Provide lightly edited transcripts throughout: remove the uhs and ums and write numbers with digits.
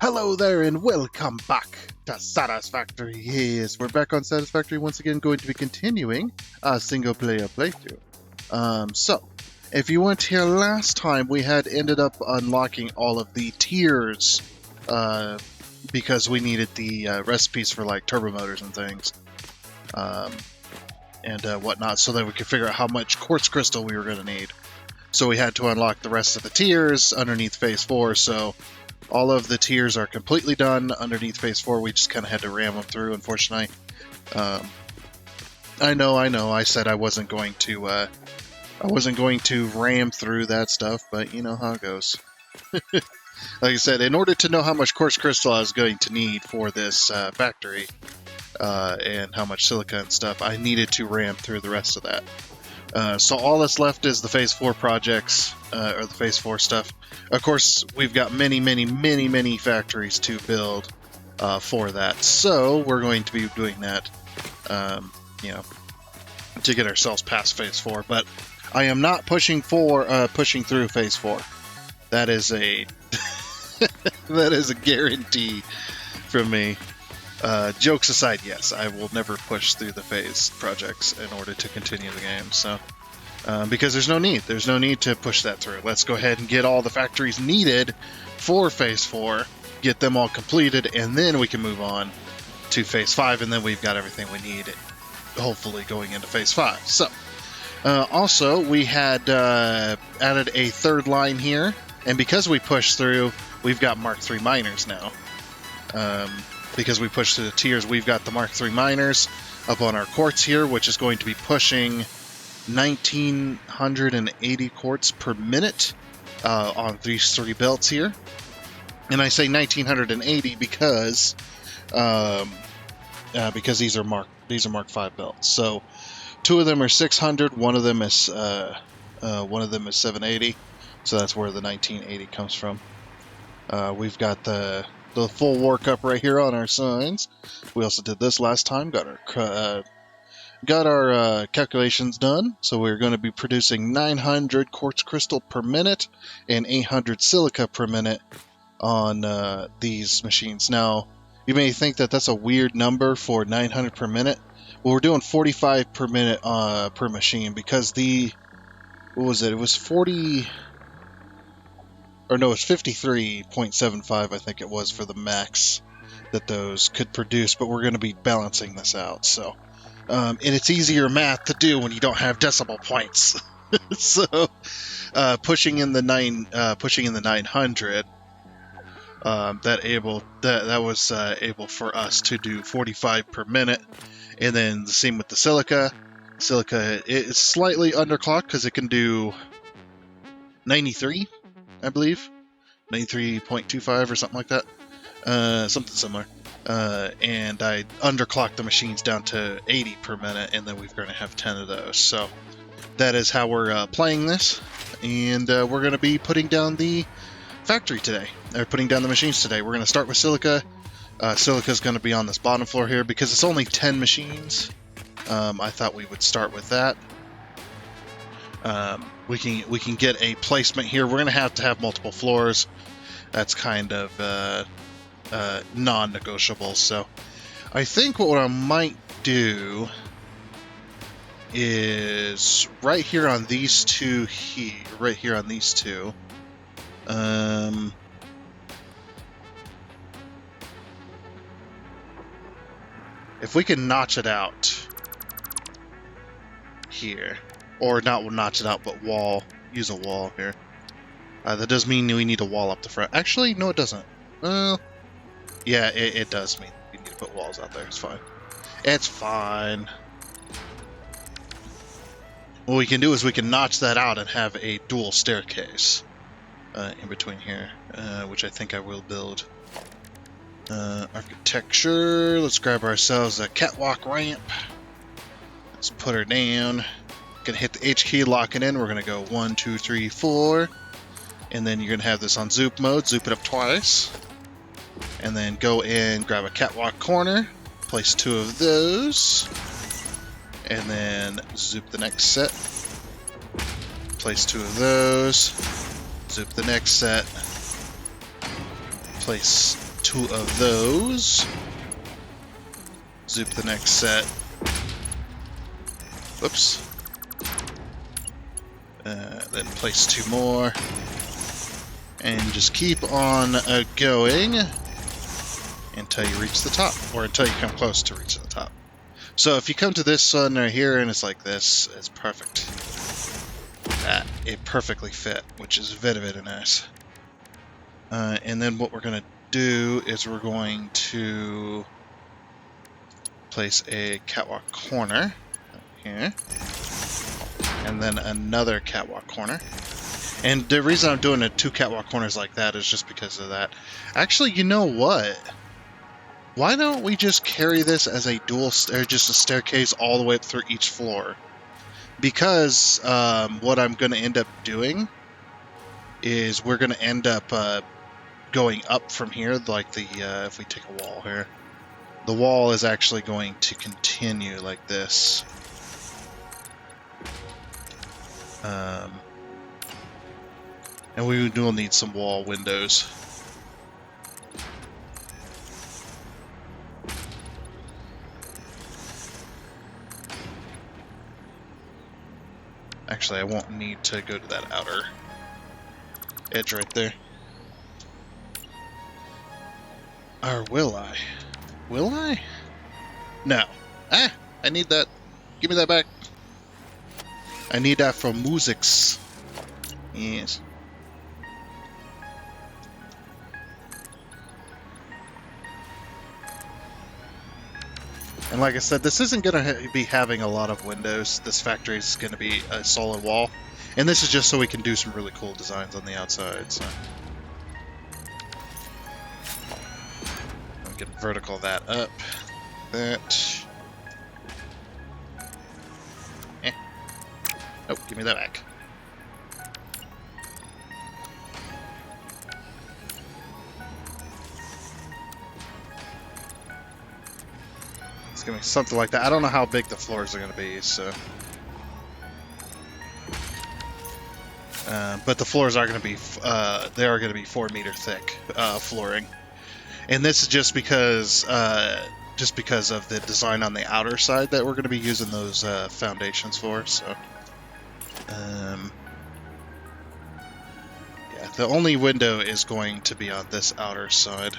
Hello there and welcome back to Satisfactory. Yes, we're back on Satisfactory once again, going to be continuing a single player playthrough. So, if you weren't here last time, we had ended up unlocking all of the tiers because we needed the recipes for like turbo motors and things and whatnot, so that we could figure out how much quartz crystal we were going to need. So we had to unlock the rest of the tiers underneath Phase 4, so all of the tiers are completely done underneath Phase 4. We just kind of had to ram them through, unfortunately. I know. I said I wasn't going to ram through that stuff, but you know how it goes. Like I said, in order to know how much quartz crystal I was going to need for this factory and how much silica and stuff, I needed to ram through the rest of that. So all that's left is the Phase 4 projects, or the Phase 4 stuff. Of course, we've got many factories to build for that. So we're going to be doing that, to get ourselves past Phase 4. But I am not pushing through Phase 4. That is a that is a guarantee from me. Jokes aside, yes, I will never push through the phase projects in order to continue the game. So, because there's no need to push that through. Let's go ahead and get all the factories needed for Phase 4, get them all completed, and then we can move on to Phase 5, and then we've got everything we need, hopefully going into Phase 5. So, also, we had added a third line here, and because we pushed through, we've got Mark III miners now. Because we pushed through the tiers, we've got the Mark III miners up on our quartz here, which is going to be pushing 1,980 quartz per minute on these three belts here. And I say 1,980 because these are Mark V belts. So two of them are 600, one of them is 780. So that's where the 1980 comes from. We've got the full workup right here on our signs. We also did this last time. Got our calculations done. So we're going to be producing 900 quartz crystal per minute and 800 silica per minute on these machines. Now, you may think that that's a weird number for 900 per minute. Well, we're doing 45 per minute per machine because what was it? It was 40. Or no, it's 53.75, I think it was, for the max that those could produce, but we're going to be balancing this out. So, and it's easier math to do when you don't have decimal points. So, pushing in the 900, that was able for us to do 45 per minute, and then the same with the silica. Silica is slightly underclocked because it can do 93. I believe 93.25 or something like that, something similar. And I underclocked the machines down to 80 per minute, and then we're going to have 10 of those. So that is how we're playing this, and we're going to be putting down the factory today, or putting down the machines today. We're going to start with silica. Silica is going to be on this bottom floor here because it's only 10 machines. I thought we would start with that. We can get a placement here. We're going to have multiple floors. That's kind of non-negotiable. So I think what I might do is right here on these two if we can notch it out here. Or not notch it out, but use a wall here. That does mean we need a wall up the front. Actually, no it doesn't. Well, yeah, it does mean we need to put walls out there. It's fine. It's fine. What we can do is we can notch that out and have a dual staircase in between here, which I think I will build. Architecture. Let's grab ourselves a catwalk ramp. Let's put her down. Gonna hit the H key, lock it in. We're gonna go 1, 2, 3, 4, and then you're gonna have this on zoop mode. Zoop it up twice, and then go and grab a catwalk corner. Place 2 of those, and then zoop the next set. Place 2 of those. Zoop the next set. Place 2 of those. Zoop the next set. Whoops. Then place 2 more. And just keep on going until you reach the top, or until you come close to reaching the top. So if you come to this one right here and it's like this, it's perfect. It perfectly fit, which is very, very nice. And then what we're going to do is we're going to place a catwalk corner here, and then another catwalk corner. And the reason I'm doing 2 catwalk corners like that is just because of that. Actually, you know what? Why don't we just carry this as a just a staircase all the way up through each floor? Because what I'm going to end up doing is we're going to end up going up from here, like if we take a wall here, the wall is actually going to continue like this. And we will need some wall windows. Actually, I won't need to go to that outer edge right there. Or will I? Will I? No. Ah! I need that. Give me that back. I need that for musics. Yes. And like I said, this isn't going to be having a lot of windows. This factory is going to be a solid wall. And this is just so we can do some really cool designs on the outside. So we can vertical that up. That. Oh, give me that back. It's going to be something like that. I don't know how big the floors are going to be, so. But the floors are going to be, they are going to be 4 meter thick flooring. And this is just because of the design on the outer side that we're going to be using those foundations for, so. Yeah, the only window is going to be on this outer side.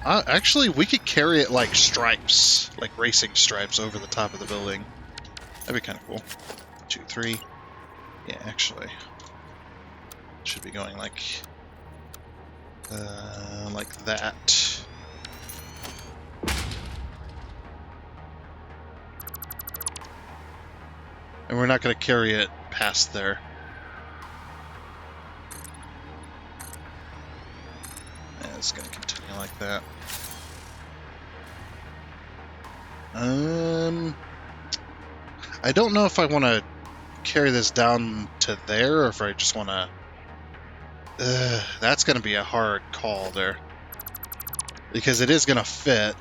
Actually, we could carry it like stripes, like racing stripes over the top of the building. That'd be kind of cool. 2, 3. Yeah, actually, should be going like that. And we're not going to carry it past there. And it's going to continue like that. I don't know if I want to carry this down to there, or if I just want to... that's going to be a hard call there. Because it is going to fit.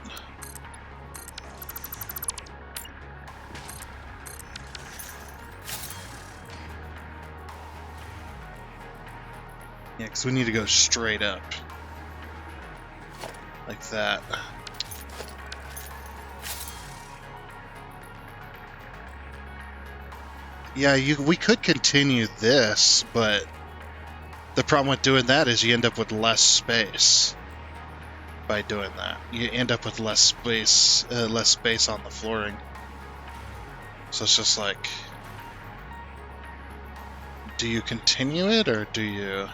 Yeah, because we need to go straight up. Like that. Yeah, we could continue this, but the problem with doing that is you end up with less space by doing that. You end up with less space on the flooring. So it's just like, do you continue it, or do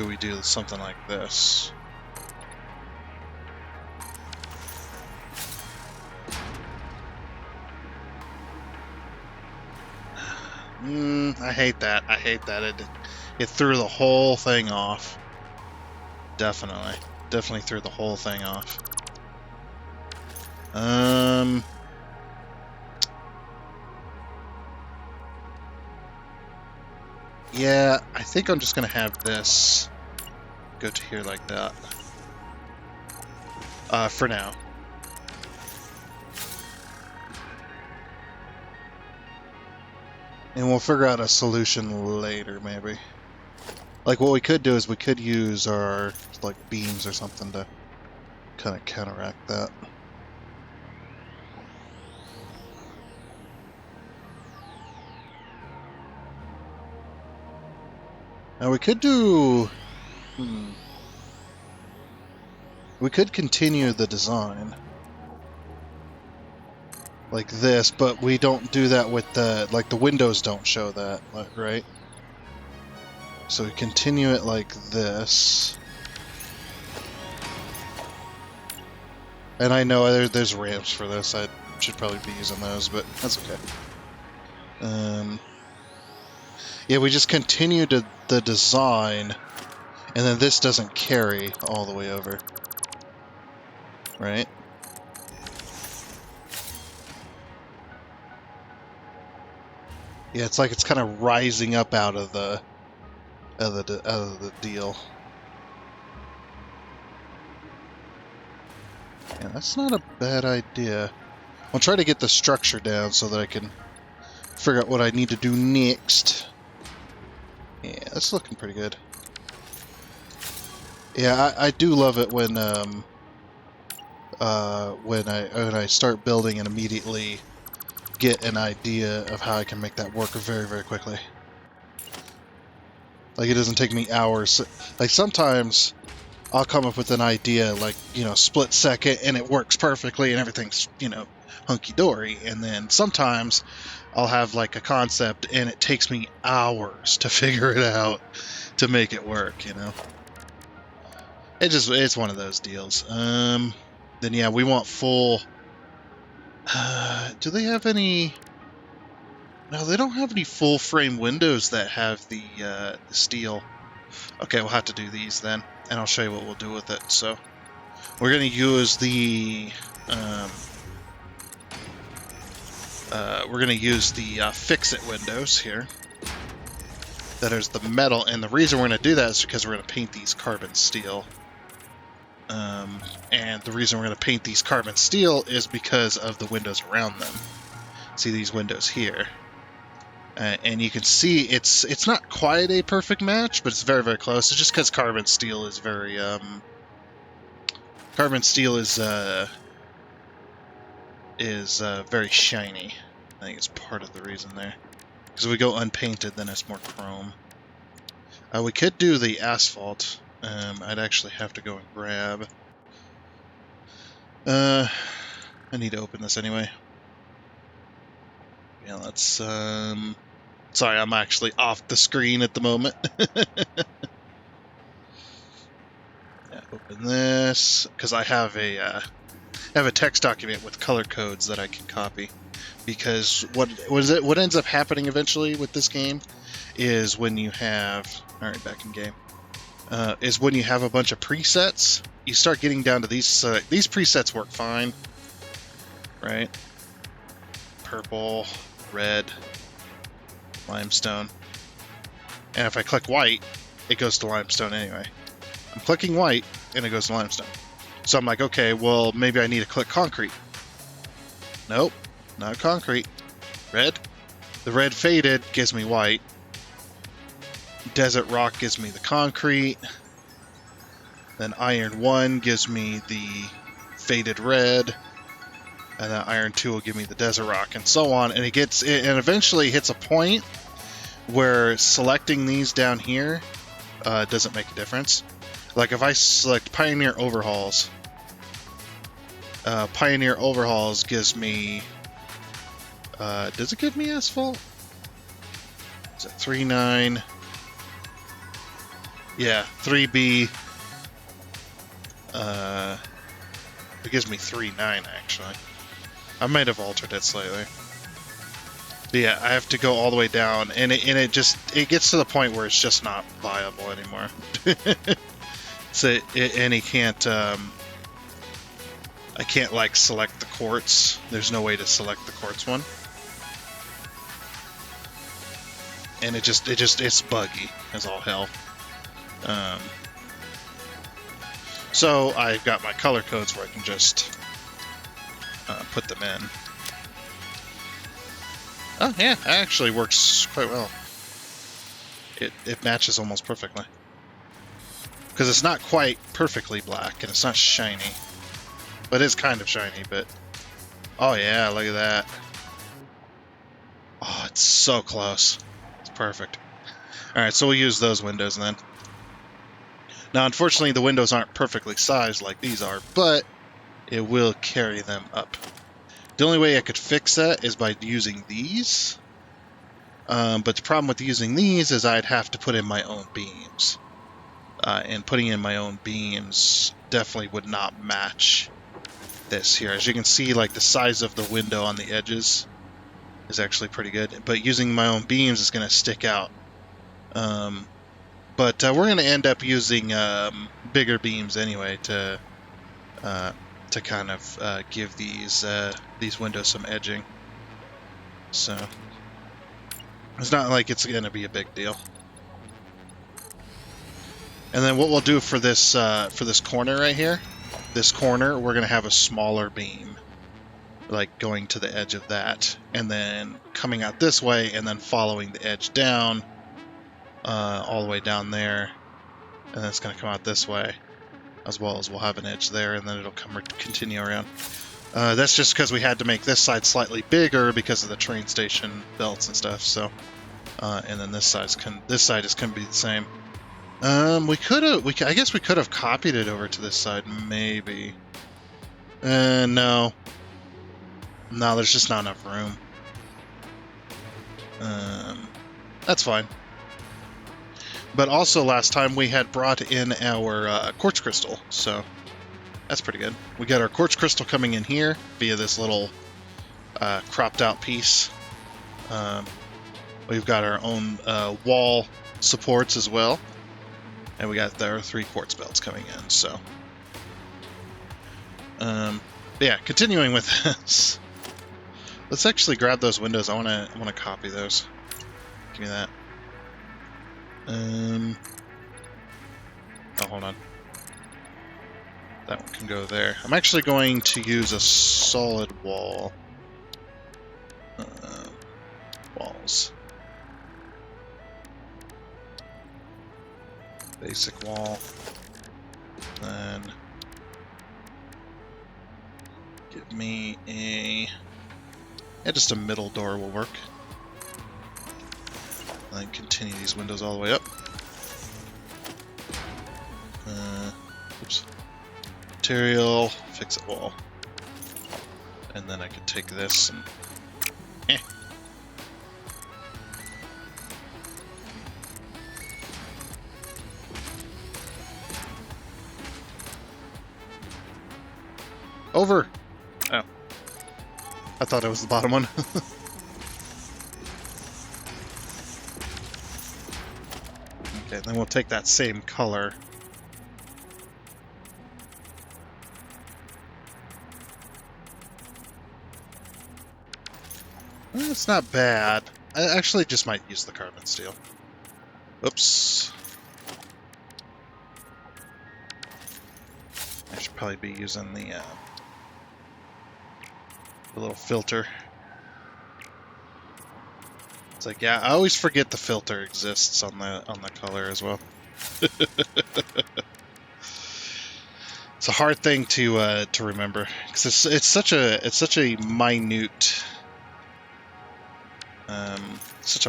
we do something like this? I hate that. I hate that. It threw the whole thing off. Definitely threw the whole thing off. Yeah, I think I'm just gonna have this go to here like that. For now. And we'll figure out a solution later, maybe. Like what we could do is we could use our like beams or something to kind of counteract that. Now we could do... We could continue the design like this, but we don't do that with the... Like the windows don't show that, right? So we continue it like this. And I know there's ramps for this. I should probably be using those, but that's okay. Yeah, we just continue to the design, and then this doesn't carry all the way over. Right? Yeah, it's like it's kind of rising up out of the deal. Yeah, that's not a bad idea. I'll try to get the structure down so that I can figure out what I need to do next. Yeah, that's looking pretty good. Yeah, I do love it when I start building and immediately get an idea of how I can make that work very, very quickly. Like, it doesn't take me hours. Like, sometimes I'll come up with an idea, like, you know, split second, and it works perfectly, and everything's, you know, hunky-dory. And then sometimes I'll have, like, a concept, and it takes me hours to figure it out to make it work, you know? It's one of those deals. Then, yeah, we want full... do they have any... No, they don't have any full-frame windows that have the steel. Okay, we'll have to do these then, and I'll show you what we'll do with it. So, we're going to use the fix-it windows here. That is the metal, and the reason we're going to do that is because we're going to paint these carbon steel. And the reason we're going to paint these carbon steel is because of the windows around them. See these windows here. And you can see it's not quite a perfect match, but it's very, very close. It's just because carbon steel is very very shiny. I think it's part of the reason there. Because if we go unpainted, then it's more chrome. We could do the asphalt. I'd actually have to go and grab. I need to open this anyway. Yeah, let's sorry, I'm actually off the screen at the moment. Yeah, open this because I have a text document with color codes that I can copy. Because what ends up happening eventually with this game is when you have alright, back in game. Is when you have a bunch of presets, you start getting down to these presets work fine, right? Purple, red, limestone. And if I click white, it goes to limestone anyway. I'm clicking white, and it goes to limestone. So I'm like, okay, well, maybe I need to click concrete. Nope, not concrete. Red. The red faded gives me white. Desert rock gives me the concrete. Then iron 1 gives me the faded red. And then iron 2 will give me the desert rock, and so on. And it eventually hits a point where selecting these down here doesn't make a difference. Like if I select Pioneer Overhauls, Pioneer Overhauls gives me... does it give me asphalt? Is it 3.9? Yeah, 3B. It gives me 3.9 actually. I might have altered it slightly. But yeah, I have to go all the way down, and it gets to the point where it's just not viable anymore. So and he can't I can't like select the quartz. There's no way to select the quartz one. And it's buggy as all hell. So I've got my color codes where I can just put them in. Oh yeah, it actually works quite well. It matches almost perfectly. Because it's not quite perfectly black, and it's not shiny. But it's kind of shiny, but... Oh yeah, look at that. Oh, it's so close. It's perfect. Alright, so we'll use those windows then. Now, unfortunately, the windows aren't perfectly sized like these are, but it will carry them up. The only way I could fix that is by using these. But the problem with using these is I'd have to put in my own beams. And putting in my own beams definitely would not match this here. As you can see, like, the size of the window on the edges is actually pretty good. But using my own beams is going to stick out. But we're going to end up using bigger beams anyway to kind of give these windows some edging. So it's not like it's going to be a big deal. And then what we'll do for this corner right here, this corner, we're going to have a smaller beam, like going to the edge of that, and then coming out this way, and then following the edge down, all the way down there, and then it's going to come out this way, as well as we'll have an edge there, and then it'll continue around. That's just because we had to make this side slightly bigger because of the train station belts and stuff. So, and then this side is going to be the same. I guess we could have copied it over to this side, maybe. No, there's just not enough room. That's fine. But also last time we had brought in our quartz crystal, so that's pretty good. We got our quartz crystal coming in here via this little cropped out piece. We've got our own wall supports as well. And we got our 3 quartz belts coming in, so. Yeah, continuing with this. Let's actually grab those windows. I wanna copy those. Give me that. Oh, hold on. That one can go there. I'm actually going to use a solid wall. Walls. Basic wall. Then give me just a middle door will work. And then continue these windows all the way up. Oops. Material, fix it wall. And then I could take this and over! Oh. I thought it was the bottom one. Okay, then we'll take that same color. Well, it's not bad. I actually just might use the carbon steel. Oops. I should probably be using the little filter. It's like, yeah, I always forget the filter exists on the color as well. It's a hard thing to remember because it's such a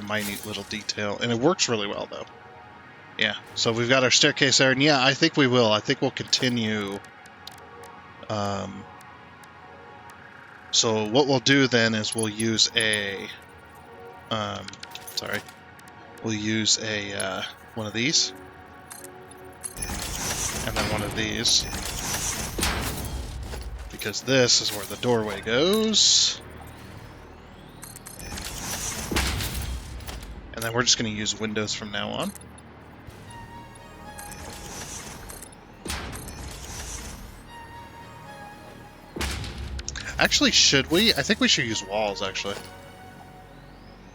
minute little detail, and it works really well though. Yeah, so we've got our staircase there, and yeah, I think we will. I think we'll continue. So what we'll do then is we'll use a one of these, and then one of these, because this is where the doorway goes. And then we're just going to use windows from now on. Actually, should we? I think we should use walls, actually.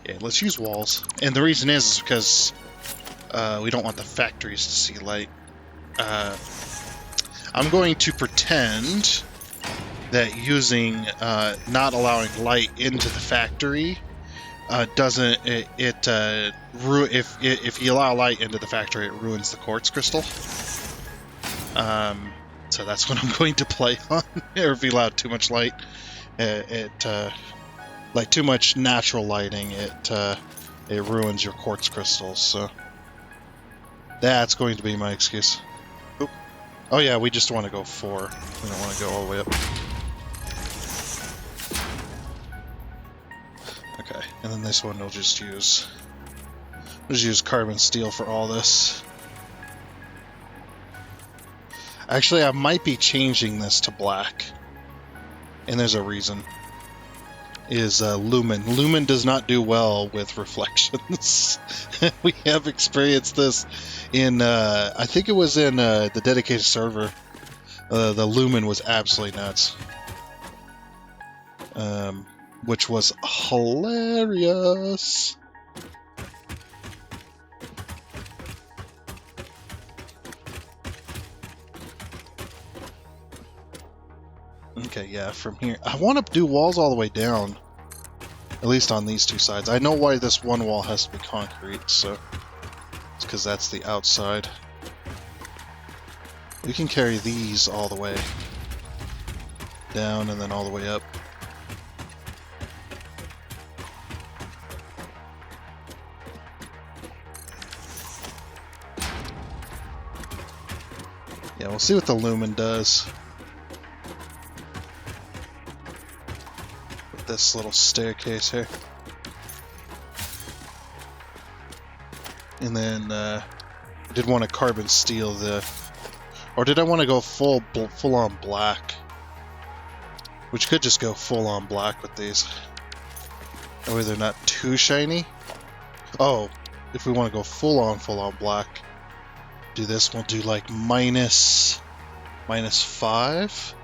Yeah, let's use walls. And the reason is because we don't want the factories to see light. I'm going to pretend that using not allowing light into the factory doesn't if you allow light into the factory, it ruins the quartz crystal. So that's what I'm going to play on. Or if you allow too much light, like too much natural lighting, it ruins your quartz crystals. So that's going to be my excuse. Oop. Oh yeah, we just want to go 4. We don't want to go all the way up. Okay, and then this one we'll just use carbon steel for all this. Actually, I might be changing this to black, and there's a reason. Is lumen. Lumen does not do well with reflections. We have experienced this in, I think it was in the dedicated server. The lumen was absolutely nuts. Which was hilarious. Okay, yeah, from here. I want to do walls all the way down. At least on these 2 sides. I know why this one wall has to be concrete, so it's because that's the outside. We can carry these all the way down and then all the way up. Yeah, we'll see what the lumen does with this little staircase here. And then I did want to carbon steel the, or did I want to go full on black? Which could just go full on black with these. That way they're not too shiny. Oh, if we want to go full on black, do this. We'll do like minus 5.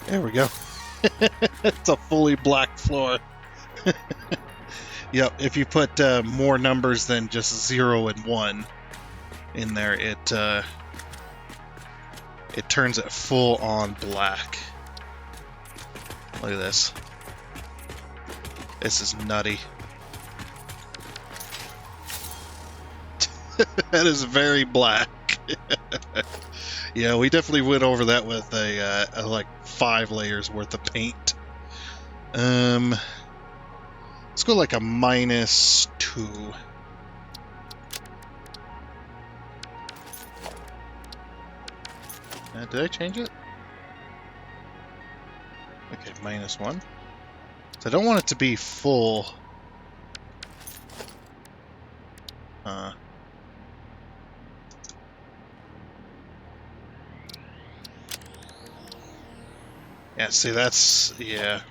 There we go. It's a fully black floor. Yep, if you put more numbers than just 0 and 1 in there, it turns it full on black. Look at this. This is nutty. That is very black. Yeah, we definitely went over that with a like 5 layers worth of paint. Let's go like a -2. Did I change it? Okay, -1. So I don't want it to be full. Yeah, see, that's, yeah.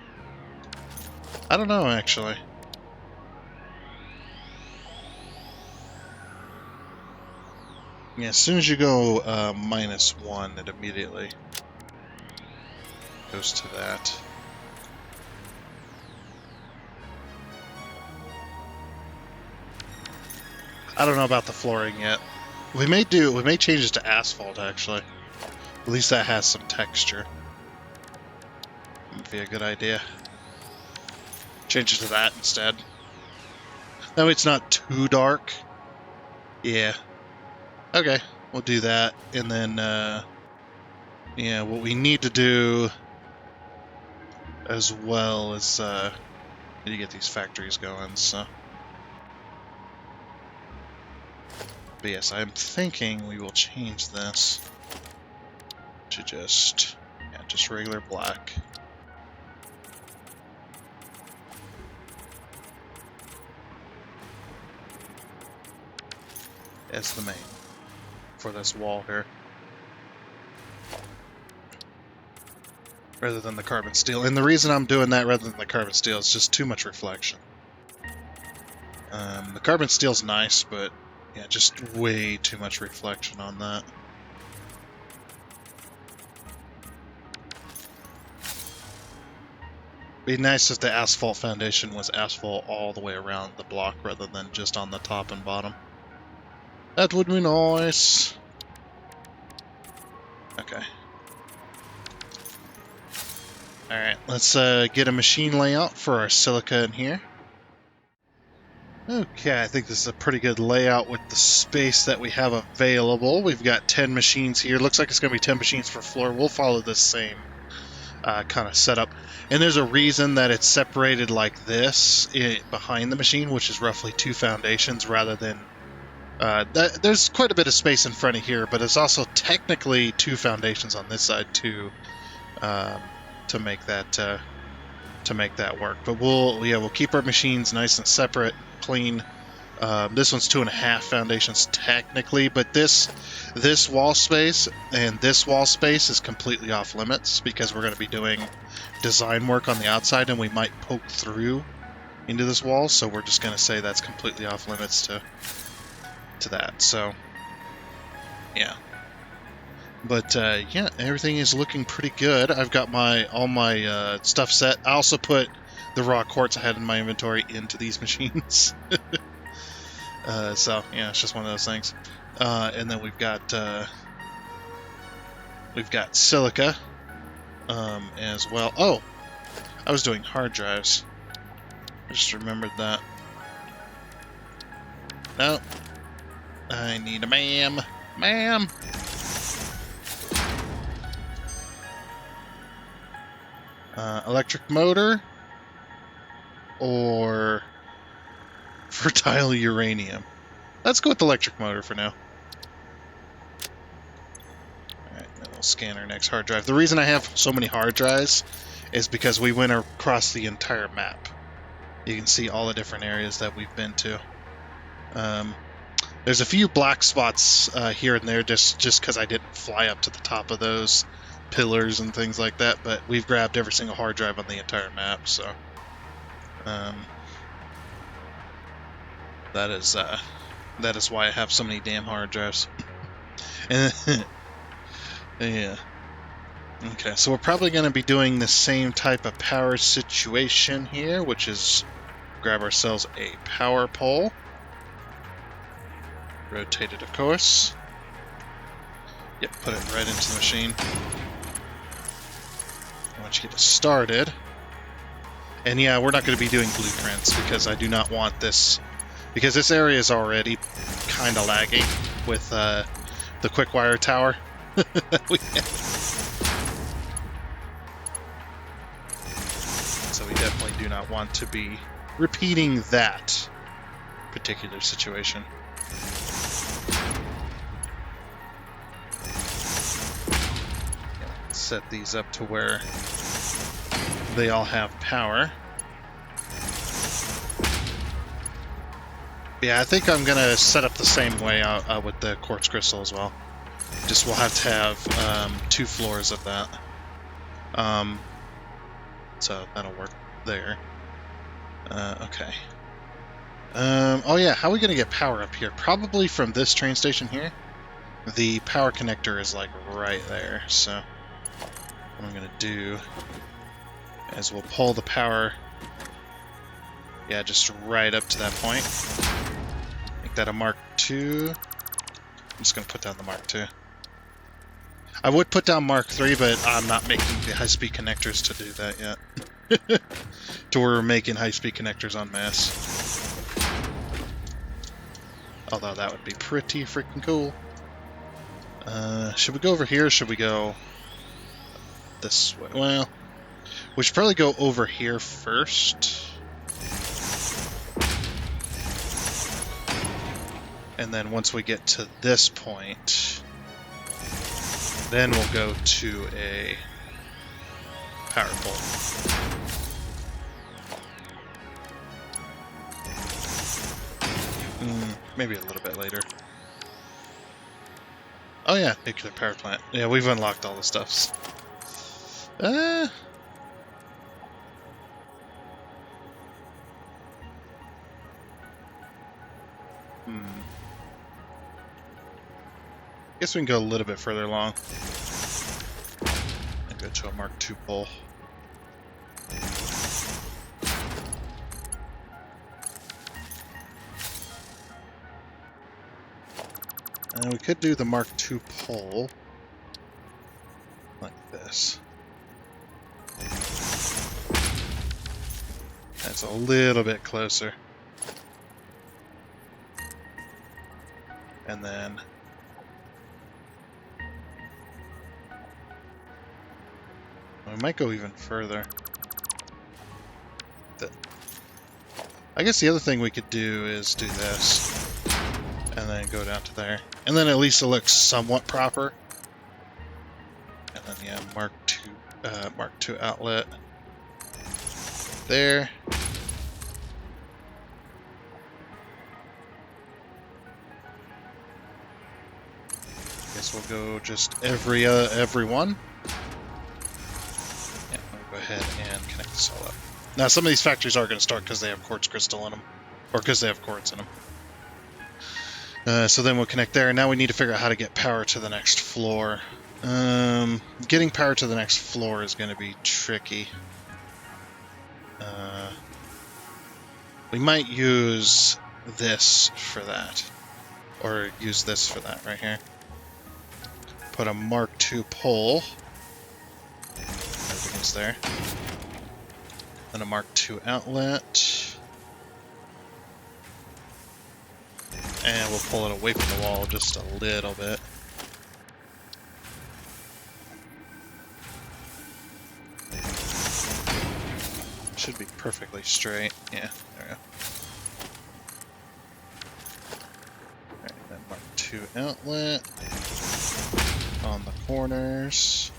I don't know, actually. Yeah, as soon as you go -1, it immediately goes to that. I don't know about the flooring yet. We may change it to asphalt, actually. At least that has some texture. Would be a good idea. Change it to that instead. That way it's not too dark. Yeah. Okay, we'll do that. And then, yeah, what we need to do as well is, need to get these factories going, so. But yes, I'm thinking we will change this to just regular black. As the main for this wall here, rather than the carbon steel. And the reason I'm doing that rather than the carbon steel is just too much reflection. The carbon steel's nice, but yeah, just way too much reflection on that. Be nice if the asphalt foundation was asphalt all the way around the block rather than just on the top and bottom. That would be nice. Okay. Alright, let's get a machine layout for our silica in here. Okay, I think this is a pretty good layout with the space that we have available. We've got 10 machines here. Looks like it's going to be 10 machines per floor. We'll follow this same kind of setup. And there's a reason that it's separated like this behind the machine, which is roughly 2 foundations rather than... there's quite a bit of space in front of here, but it's also technically 2 foundations on this side too, to make that work. But we'll keep our machines nice and separate, clean. This one's 2.5 foundations technically, but this wall space and this wall space is completely off limits because we're going to be doing design work on the outside, and we might poke through into this wall. So we're just going to say that's completely off limits to that. So yeah. But yeah, everything is looking pretty good. I've got all my stuff set. I also put the raw quartz I had in my inventory into these machines. So yeah, it's just one of those things. And then we've got silica as well. Oh, I was doing hard drives. I just remembered that. No, I need a ma'am. Electric motor or fertile uranium. Let's go with the electric motor for now. Alright, then we'll scan our next hard drive. The reason I have so many hard drives is because we went across the entire map. You can see all the different areas that we've been to. There's a few black spots here and there just because I didn't fly up to the top of those pillars and things like that, but we've grabbed every single hard drive on the entire map, so that is why I have so many damn hard drives. Yeah. Okay, so we're probably going to be doing the same type of power situation here, which is grab ourselves a power pole. Rotate it, of course. Yep, put it right into the machine. Once you get it started. And yeah, we're not going to be doing blueprints because I do not want this, because this area is already kind of laggy with the quick wire tower. So we definitely do not want to be repeating that particular situation. Set these up to where they all have power. Yeah, I think I'm gonna set up the same way with the quartz crystal as well. Just we'll have to have 2 floors of that. So that'll work there. Okay. Oh yeah, how are we gonna get power up here? Probably from this train station here. The power connector is like right there, so what I'm gonna do is we'll pull the power, yeah, just right up to that point. Make that a Mark II. I'm just gonna put down the Mark II. I would put down Mark III, but I'm not making the high-speed connectors to do that yet. To where we're making high-speed connectors en masse. Although that would be pretty freaking cool. Should we go over here or should we go this way? Well, we should probably go over here first. And then once we get to this point, then we'll go to a power pole. Maybe a little bit later. Oh yeah, nuclear power plant. Yeah, we've unlocked all the stuffs. Guess we can go a little bit further along. And go to a Mark II pole. And we could do the Mark II pole like this. That's a little bit closer. and then we might go even further. I guess the other thing we could do is do this, and then go down to there. And then at least it looks somewhat proper. And then, yeah, Mark II outlet there. Guess we'll go just every one. And we'll go ahead and connect this all up. Now, some of these factories are going to start because they have quartz crystal in them, or because they have quartz in them. So then we'll connect there. Now we need to figure out how to get power to the next floor. Getting power to the next floor is going to be tricky. We might use this for that, or use this for that right here. Put a Mark II pole. Everything's there. Then a Mark II outlet. And we'll pull it away from the wall just a little bit. Should be perfectly straight. Yeah, there we go. Alright, then Mark II outlet on the corners.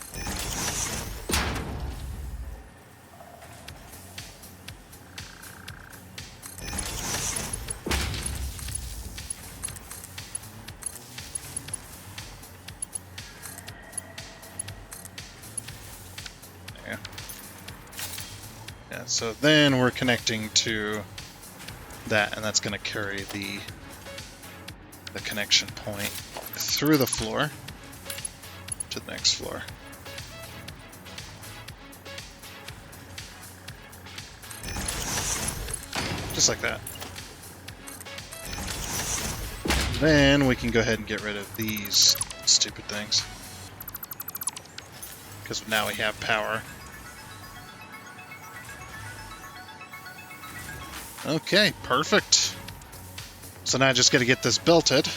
So then we're connecting to that, and that's going to carry the connection point through the floor to the next floor. Just like that. Then we can go ahead and get rid of these stupid things, because now we have power. Okay, perfect. So now I just got to get this belted,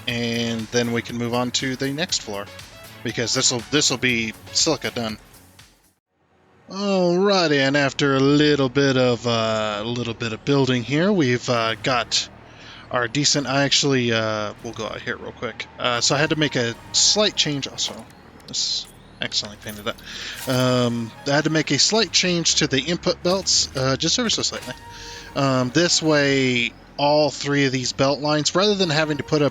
and then we can move on to the next floor, because this'll be silica done. Alrighty, and after a little bit of building here, we've got our decent. I actually we'll go out here real quick. So I had to make a slight change. Also, this accidentally painted that. I had to make a slight change to the input belts, just ever so slightly. This way, all three of these belt lines, rather than having to put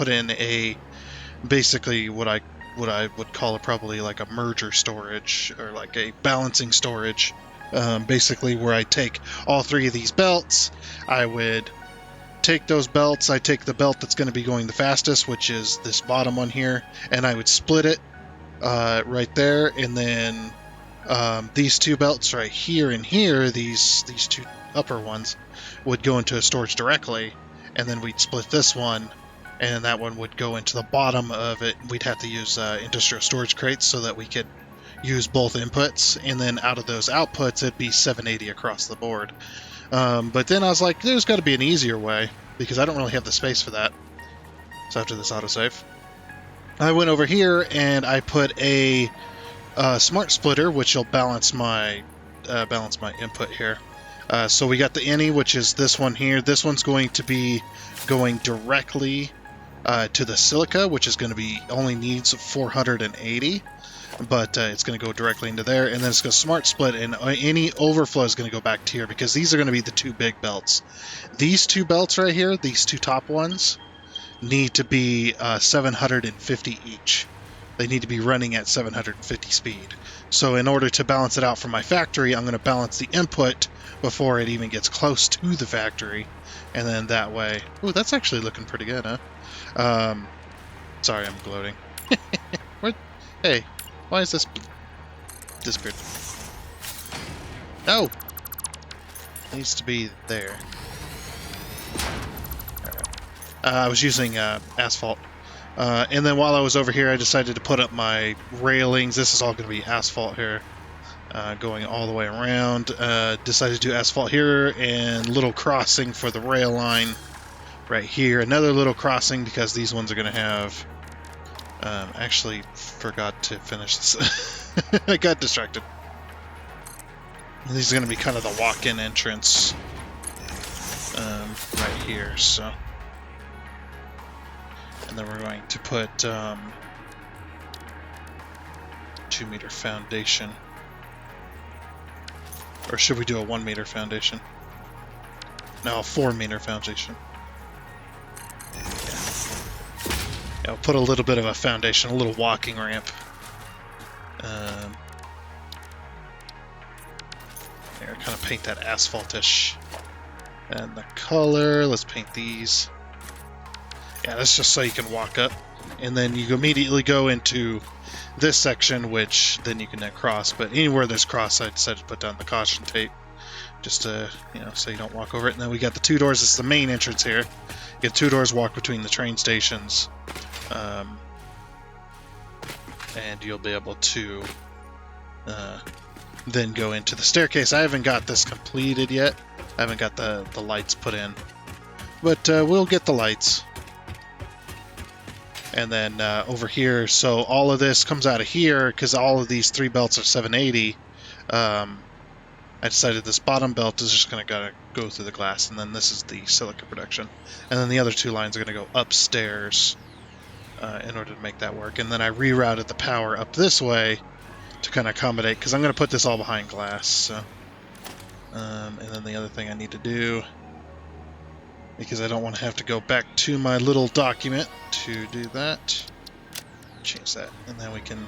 in a basically what I would call it probably like a merger storage or like a balancing storage, basically where I take all three of these belts. I would take those belts. I take the belt that's going to be going the fastest, which is this bottom one here, and I would split it right there, and then these two belts right here and here, these two upper ones, would go into a storage directly, and then we'd split this one, and that one would go into the bottom of it. We'd have to use industrial storage crates so that we could use both inputs, and then out of those outputs it'd be 780 across the board. But then I was like, there's got to be an easier way, because I don't really have the space for that. So after this autosave, I went over here and I put a smart splitter, which will balance my input here. So we got the any, which is this one here. This one's going to be going directly to the silica, which is going to be only needs 480, but it's going to go directly into there, and then it's going to smart split, and any overflow is going to go back to here, because these are going to be the two big belts. These two belts right here, these two top ones, need to be 750 each. They need to be running at 750 speed. So in order to balance it out for my factory, I'm going to balance the input before it even gets close to the factory. And then that way... Ooh, that's actually looking pretty good, huh? Sorry, I'm gloating. Hey, why is this disappeared? No! It needs to be there. I was using asphalt. And then while I was over here, I decided to put up my railings. This is all going to be asphalt here, going all the way around. Decided to do asphalt here and little crossing for the rail line right here, another little crossing because these ones are going to have... actually, forgot to finish this. I got distracted. These are going to be kind of the walk-in entrance right here, so... And then we're going to put 2-meter foundation. Or should we do a 1-meter foundation? No, a 4-meter foundation. Yeah, we'll put a little bit of a foundation, a little walking ramp. Here, kind of paint that asphalt-ish. And the color, let's paint these. Yeah, that's just so you can walk up. And then you immediately go into this section, which then you can then cross. But anywhere there's cross, I decided to put down the caution tape. Just to, so you don't walk over it. And then we got the 2 doors. This is the main entrance here. You get 2 doors, walk between the train stations. And you'll be able to then go into the staircase. I haven't got this completed yet. I haven't got the lights put in. But we'll get the lights. And then over here, so all of this comes out of here, because all of these 3 belts are 780. I decided this bottom belt is just going to go through the glass, and then this is the silica production. And then the other 2 lines are going to go upstairs in order to make that work. And then I rerouted the power up this way to kind of accommodate, because I'm going to put this all behind glass. So, and then the other thing I need to do, because I don't want to have to go back to my little document to do that, change that, and then we can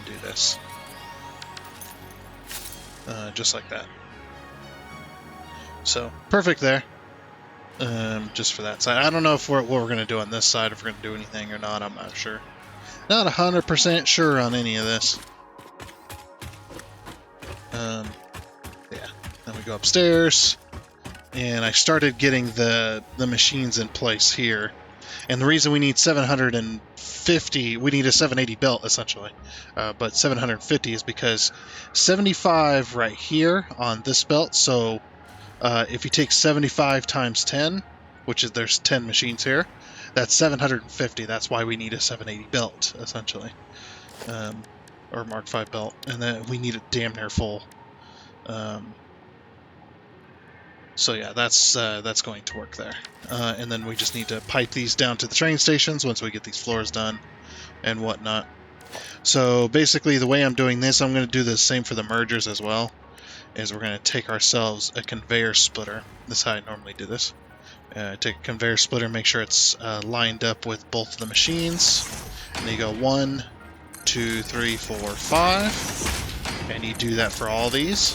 do this just like that. So perfect there. Just for that side. I don't know if what we're going to do on this side, if we're going to do anything or not. I'm not sure. Not 100% sure on any of this. Yeah. Then we go upstairs, and I started getting the machines in place here. And the reason we need 750, we need a 780 belt essentially, but 750 is because 75 right here on this belt. So if you take 75 times 10, which is there's 10 machines here, that's 750. That's why we need a 780 belt essentially, or Mark V belt, and then we need it damn near full. So yeah, that's going to work there. And then we just need to pipe these down to the train stations once we get these floors done and whatnot. So basically the way I'm doing this, I'm going to do the same for the mergers as well, is we're going to take ourselves a conveyor splitter. This is how I normally do this. Take a conveyor splitter, make sure it's lined up with both of the machines. And you go 1, 2, 3, 4, 5. And you do that for all these.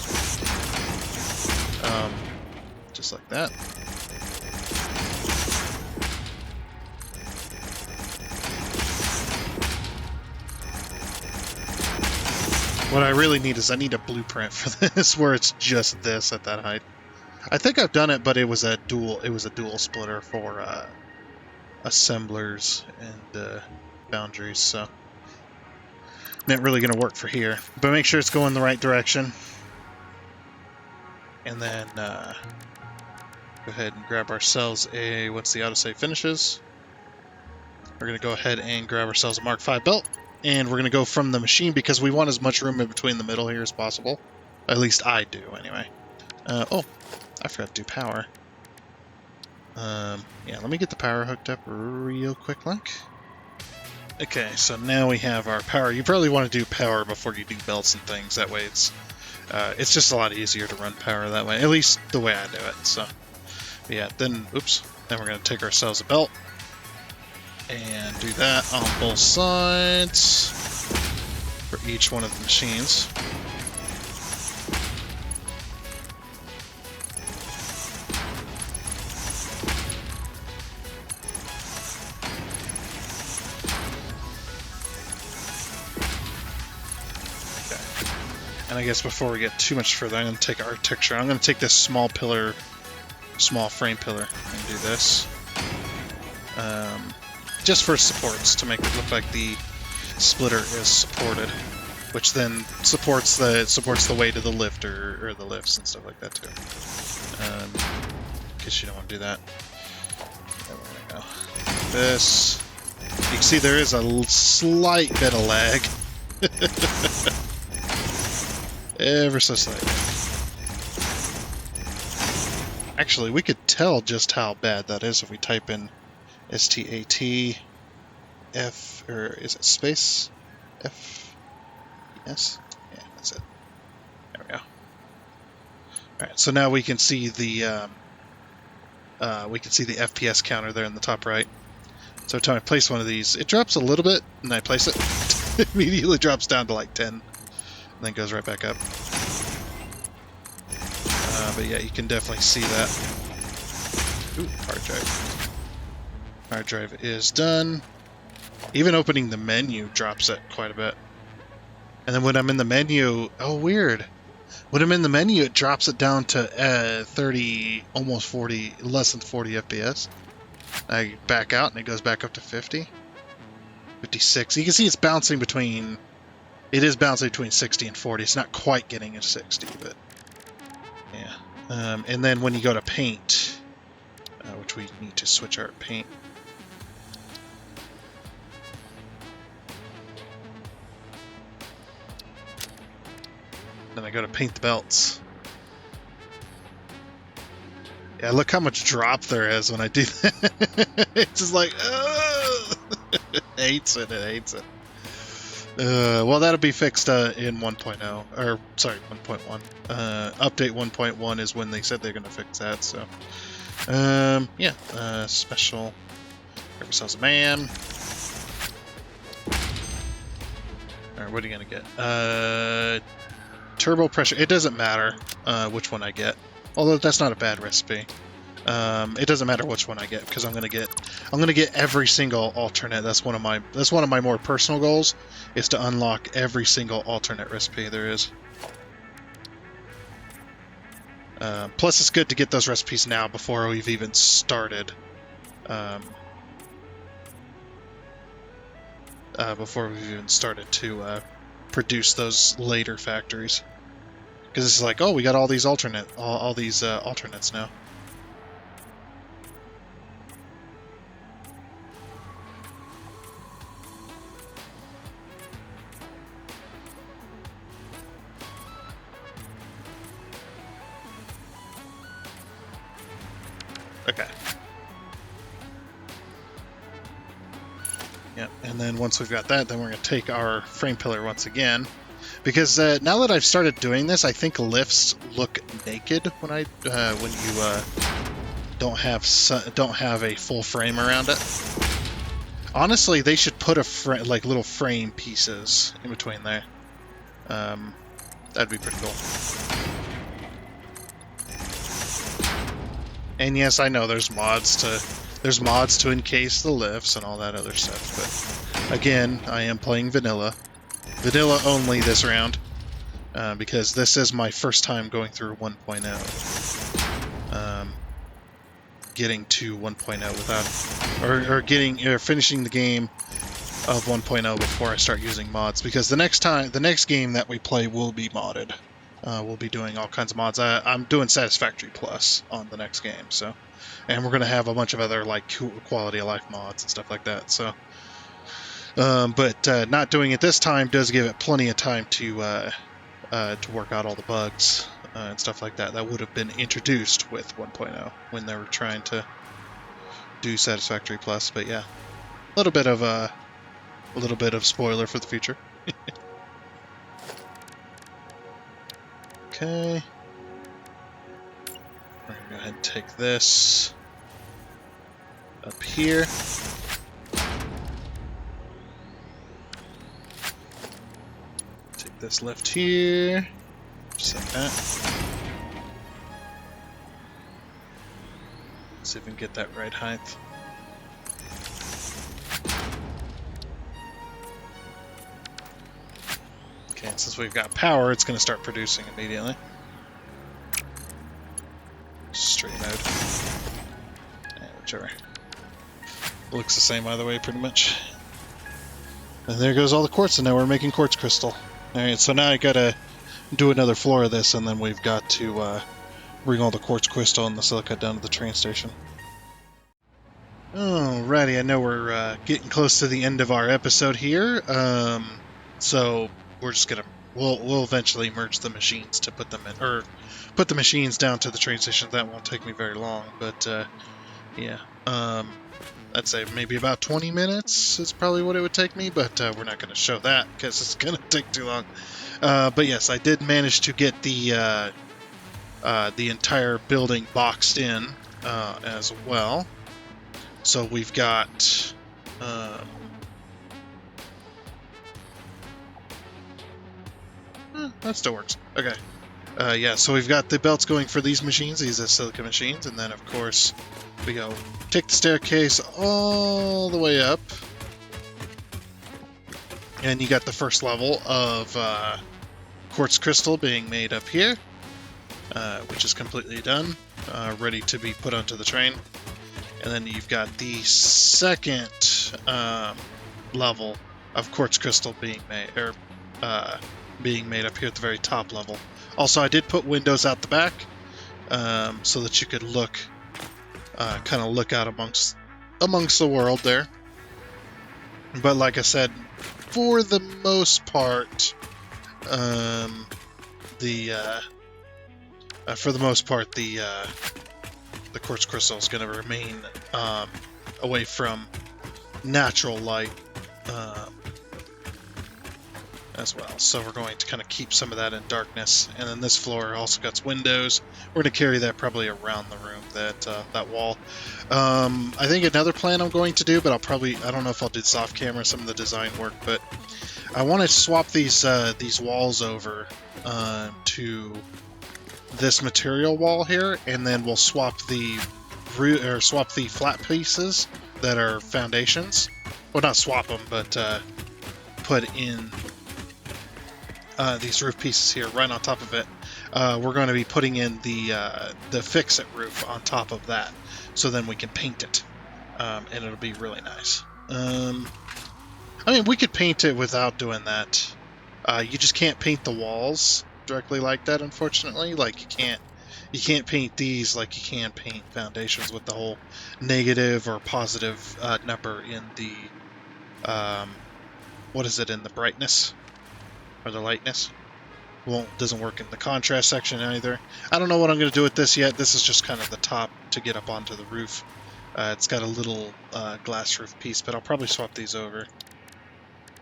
Just like that. What I really need is I need a blueprint for this where it's just this at that height. I think I've done it, but it was a dual splitter for assemblers and boundaries, so not really going to work for here. But make sure it's going the right direction. And then go ahead and grab ourselves a, what's the autosave finishes? We're going to go ahead and grab ourselves a Mark V belt. And we're going to go from the machine because we want as much room in between the middle here as possible. At least I do, anyway. Oh, I forgot to do power. Yeah, let me get the power hooked up real quick, like. Okay, so now we have our power. You probably want to do power before you do belts and things. That way it's just a lot easier to run power that way. At least the way I do it, so. Yeah, then, oops. Then we're going to take ourselves a belt. And do that on both sides for each one of the machines. Okay. And I guess before we get too much further, I'm going to take architecture. I'm going to take this small frame pillar, and do this. Just for supports, to make it look like the splitter is supported, which then supports the weight of the lift or the lifts and stuff like that too. In case you don't want to do that. There we go. This. You can see there is a slight bit of lag. Ever so slightly. Actually, we could tell just how bad that is if we type in STAT F, or is it space F? Yes? Yeah, that's it. There we go. Alright, so now we can see the FPS counter there in the top right. So every time I place one of these, it drops a little bit, and I place it, it immediately drops down to like 10, and then goes right back up. But yeah, you can definitely see that. Ooh, hard drive. Hard drive is done. Even opening the menu drops it quite a bit. And then when I'm in the menu, oh weird. When I'm in the menu, it drops it down to 30, almost 40, less than 40 FPS. I back out and it goes back up to 50. 56. You can see it's bouncing between... It is bouncing between 60 and 40. It's not quite getting a 60, but... Yeah. And then when you go to paint, which we need to switch our paint. Then I go to paint the belts. Yeah, look how much drop there is when I do that. It's just like, it hates it, it hates it. Well, that'll be fixed in 1.0, or sorry, 1.1. Update 1.1 is when they said they're going to fix that, so. Yeah, special. Grab ourselves a man. Alright, what are you going to get? Turbo pressure. It doesn't matter which one I get. Although that's not a bad recipe. It doesn't matter which one I get because I'm gonna get every single alternate. That's one of my more personal goals, is to unlock every single alternate recipe there is. Plus, it's good to get those recipes now before we've even started. Before we've even started to produce those later factories. Because it's like, oh, we got all these alternates now. Okay. Yep, and then once we've got that, then we're going to take our frame pillar once again. Because now that I've started doing this, I think lifts look naked when you don't have a full frame around it. Honestly, they should put like little frame pieces in between there. That'd be pretty cool. And yes, I know there's mods to encase the lifts and all that other stuff. But again, I am playing vanilla. Vanilla only this round, because this is my first time going through 1.0. Getting to 1.0 without, finishing the game of 1.0 before I start using mods, because the next game that we play will be modded. We'll be doing all kinds of mods. I'm doing Satisfactory Plus on the next game, so, and we're gonna have a bunch of other like quality of life mods and stuff like that. So. But not doing it this time does give it plenty of time to work out all the bugs and stuff like that would have been introduced with 1.0 when they were trying to do Satisfactory Plus. But yeah, a little bit of spoiler for the future. Okay, we're gonna go ahead and take this up here. This lift here, just like that. See if we can get that right height. Okay, and since we've got power, it's going to start producing immediately. Straight mode. Whichever. Looks the same either way, pretty much. And there goes all the quartz, and now we're making quartz crystal. Alright, so now I gotta do another floor of this, and then we've got to bring all the quartz crystal and the silica down to the train station. Alrighty, I know we're getting close to the end of our episode here, so we're just gonna we'll eventually merge the machines to put them in, or put the machines down to the train station. That won't take me very long, but yeah, I'd say maybe about 20 minutes is probably what it would take me, but we're not going to show that because it's going to take too long. But yes, I did manage to get the entire building boxed in as well. So we've got that still works. Okay. Yeah, so we've got the belts going for these machines. These are silica machines, and then of course we go take the staircase all the way up, and you got the first level of quartz crystal being made up here, which is completely done, ready to be put onto the train. And then you've got the second level of quartz crystal being made, or being made up here at the very top level. Also, I did put windows out the back so that you could look, kind of look out amongst the world there. But like I said, for the most part, the quartz crystal is going to remain away from natural light as well. So we're going to kind of keep some of that in darkness. And then this floor also got windows. We're going to carry that probably around the room, that wall. I think another plan I'm going to do, but I don't know if I'll do soft camera some of the design work, but I want to swap these walls over to this material wall here, and then we'll swap the flat pieces that are foundations. Well, not swap them, but put in these roof pieces here right on top of it. We're going to be putting in the fix-it roof on top of that, so then we can paint it, and it'll be really nice. I mean, we could paint it without doing that. You just can't paint the walls directly like that, unfortunately. Like, you can't paint these like you can paint foundations with the whole negative or positive number in the in the brightness or the lightness. Doesn't work in the contrast section either. I don't know what I'm going to do with this yet. This is just kind of the top to get up onto the roof. It's got a little glass roof piece, but I'll probably swap these over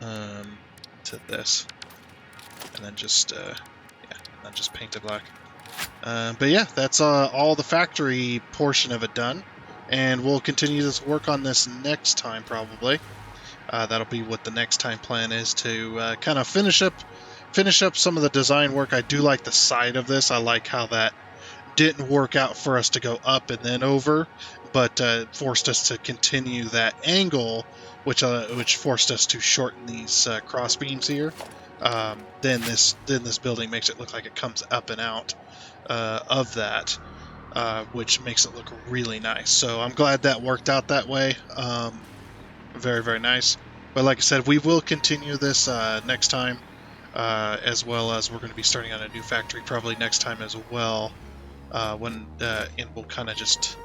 to this, and then just paint it black. But yeah, that's all the factory portion of it done, and we'll continue this work on this next time probably. That'll be what the next time plan is, to kind of finish up some of the design work. I do like the side of this. I like how that didn't work out for us to go up and then over, but forced us to continue that angle, which forced us to shorten these cross beams here. Then this building makes it look like it comes up and out of that, which makes it look really nice. So I'm glad that worked out that way. Very, very nice. But like I said, we will continue this next time, as well as we're going to be starting on a new factory probably next time as well. And we'll kind of just,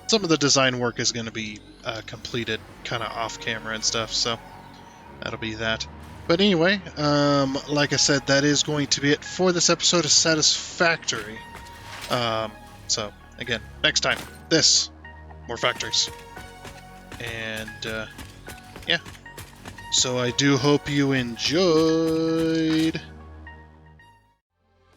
some of the design work is going to be completed kind of off camera and stuff. So that'll be that. But anyway, like I said, that is going to be it for this episode of Satisfactory. So again, next time, more factories. And yeah, so I do hope you enjoyed.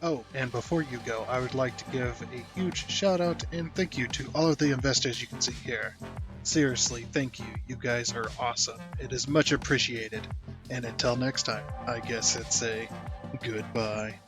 Oh, and before you go, I would like to give a huge shout out and thank you to all of the investors you can see here. Seriously, thank you. You guys are awesome. It is much appreciated. And until next time, I guess it's a goodbye.